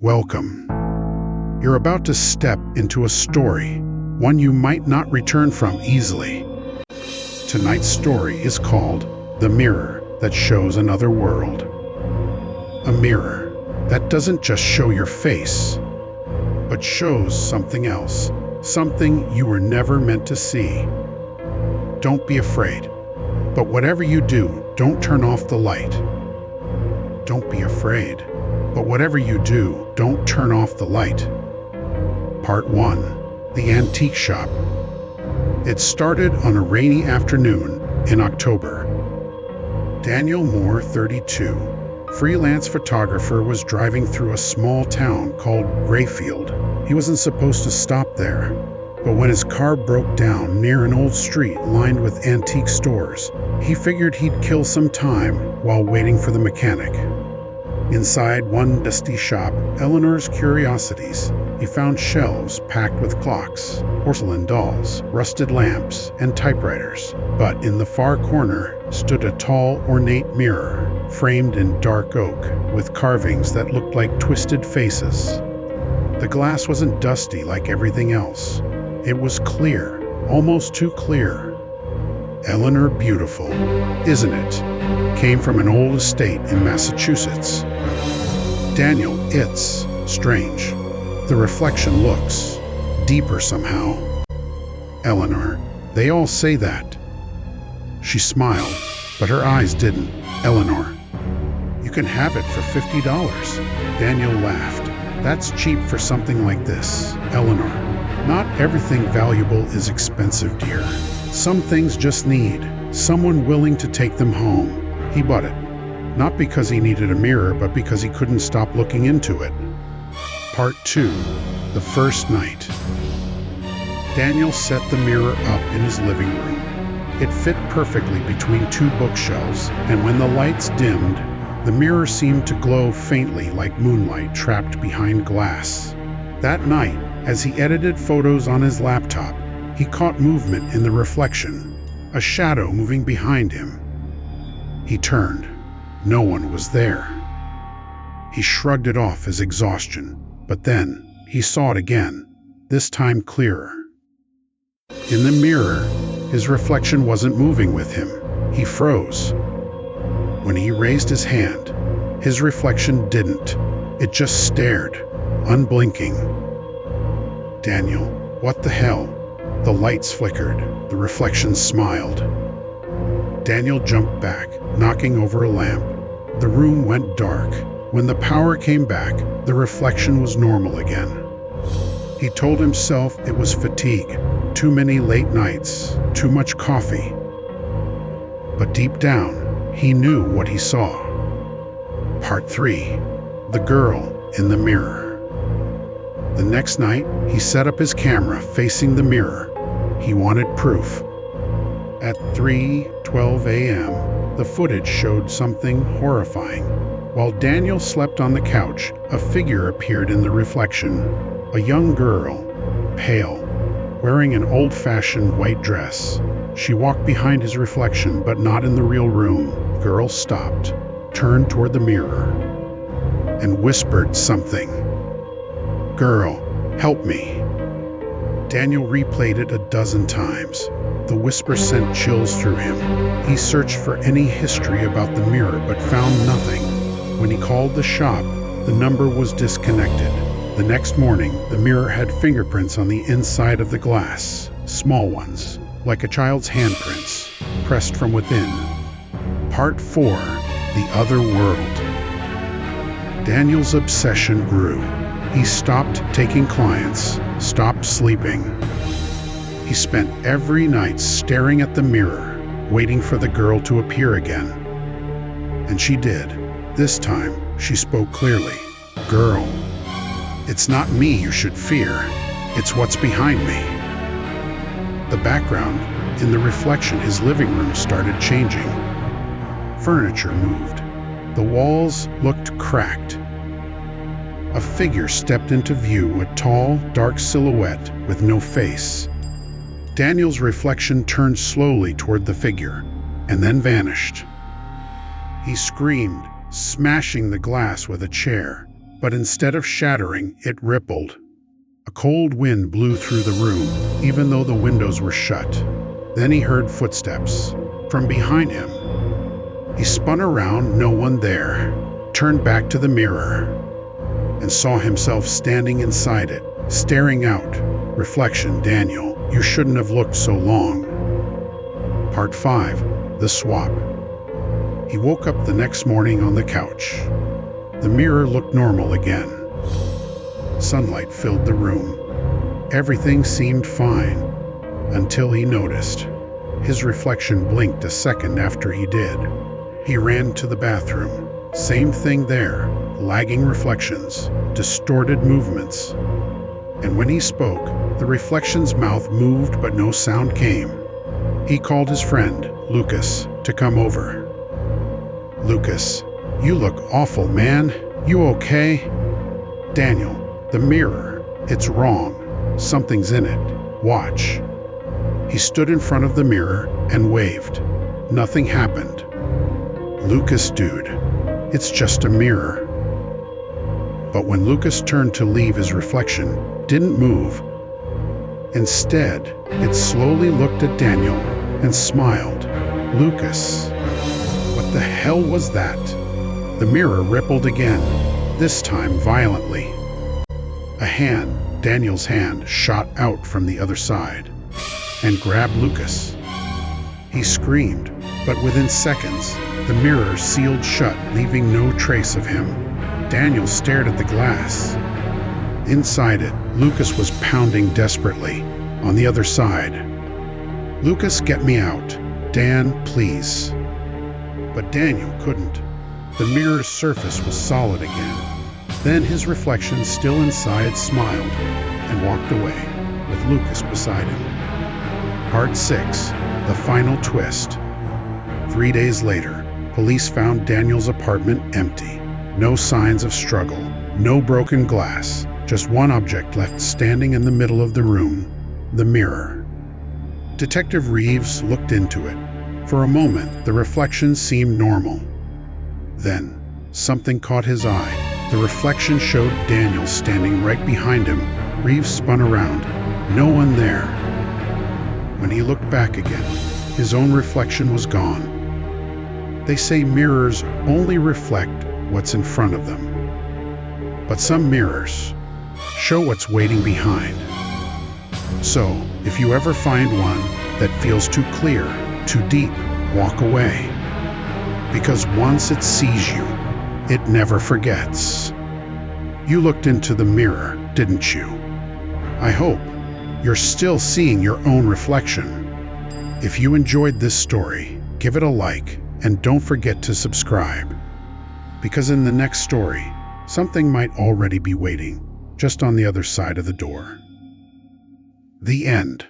Welcome. You're about to step into a story, one you might not return from easily. Tonight's story is called The Mirror That Shows Another World. A mirror that doesn't just show your face, but shows something else, something you were never meant to see. Don't be afraid, but whatever you do, don't turn off the light. Don't be afraid, but whatever you do, don't turn off the light. Part 1. The Antique Shop. It started on a rainy afternoon in October. Daniel Moore, 32, freelance photographer, was driving through a small town called Rayfield. He wasn't supposed to stop there, but when his car broke down near an old street lined with antique stores, he figured he'd kill some time while waiting for the mechanic. Inside one dusty shop, Eleanor's Curiosities, he found shelves packed with clocks, porcelain dolls, rusted lamps, and typewriters. But in the far corner stood a tall, ornate mirror, framed in dark oak, with carvings that looked like twisted faces. The glass wasn't dusty like everything else. It was clear, almost too clear. Eleanor Beautiful, isn't it? Came from an old estate in Massachusetts. Daniel, it's strange. The reflection looks deeper somehow. Eleanor, they all say that. She smiled, but her eyes didn't. Eleanor, you can have it for $50. Daniel laughed. That's cheap for something like this. Eleanor, not everything valuable is expensive, dear. Some things just need someone willing to take them home. He bought it, not because he needed a mirror, but because he couldn't stop looking into it. Part 2. The First Night. Daniel set the mirror up in his living room. It fit perfectly between two bookshelves, and when the lights dimmed, the mirror seemed to glow faintly like moonlight trapped behind glass. That night, as he edited photos on his laptop, he caught movement in the reflection, a shadow moving behind him. He turned. No one was there. He shrugged it off as exhaustion, but then he saw it again, this time clearer. In the mirror, his reflection wasn't moving with him. He froze. When he raised his hand, his reflection didn't. It just stared, unblinking. Daniel, what the hell? The lights flickered. The reflection smiled. Daniel jumped back, knocking over a lamp. The room went dark. When the power came back, the reflection was normal again. He told himself it was fatigue, too many late nights, too much coffee. But deep down, he knew what he saw. Part 3. The Girl in the Mirror. The next night, he set up his camera facing the mirror. He wanted proof. At 3:12 a.m., the footage showed something horrifying. While Daniel slept on the couch, a figure appeared in the reflection. A young girl, pale, wearing an old-fashioned white dress. She walked behind his reflection, but not in the real room. The girl stopped, turned toward the mirror, and whispered something. "Girl, help me." Daniel replayed it a dozen times. The whisper sent chills through him. He searched for any history about the mirror, but found nothing. When he called the shop, the number was disconnected. The next morning, the mirror had fingerprints on the inside of the glass, small ones, like a child's handprints, pressed from within. Part 4. The Other World. Daniel's obsession grew. He stopped taking clients, stopped sleeping. He spent every night staring at the mirror, waiting for the girl to appear again. And she did. This time, she spoke clearly. "Girl, it's not me you should fear. It's what's behind me." The background, in the reflection, his living room started changing. Furniture moved. The walls looked cracked. A figure stepped into view, a tall, dark silhouette with no face. Daniel's reflection turned slowly toward the figure, and then vanished. He screamed, smashing the glass with a chair. but instead of shattering, it rippled. A cold wind blew through the room, even though the windows were shut. Then he heard footsteps from behind him. He spun around, no one there, turned back to the mirror, and saw himself standing inside it, staring out. Reflection: Daniel, you shouldn't have looked so long. Part 5. The Swap. He woke up the next morning on the couch. The mirror looked normal again. Sunlight filled the room. Everything seemed fine, until he noticed. His reflection blinked a second after he did. He ran to the bathroom. Same thing there, lagging reflections, distorted movements. And when he spoke, the reflection's mouth moved but no sound came. He called his friend, Lucas, to come over. Lucas, you look awful, man. You okay? Daniel, the mirror. It's wrong. Something's in it. Watch. He stood in front of the mirror and waved. Nothing happened. Lucas, dude, it's just a mirror. But when Lucas turned to leave, his reflection didn't move. Instead, it slowly looked at Daniel and smiled. Lucas, what the hell was that? The mirror rippled again, this time violently. A hand, Daniel's hand, shot out from the other side and grabbed Lucas. He screamed, but within seconds, the mirror sealed shut, leaving no trace of him. Daniel stared at the glass. Inside it, Lucas was pounding desperately. On the other side, Lucas, get me out. Dan, please. But Daniel couldn't. The mirror's surface was solid again. Then his reflection, still inside, smiled and walked away, with Lucas beside him. Part 6. The Final Twist. 3 days later, police found Daniel's apartment empty. No signs of struggle, no broken glass, just one object left standing in the middle of the room, the mirror. Detective Reeves looked into it. For a moment, the reflection seemed normal. Then, something caught his eye. The reflection showed Daniel standing right behind him. Reeves spun around. No one there. When he looked back again, his own reflection was gone. They say mirrors only reflect what's in front of them. But some mirrors show what's waiting behind. So, if you ever find one that feels too clear, too deep, walk away. Because once it sees you, it never forgets. You looked into the mirror, didn't you? I hope you're still seeing your own reflection. If you enjoyed this story, give it a like and don't forget to subscribe. Because in the next story, something might already be waiting just on the other side of the door. The end.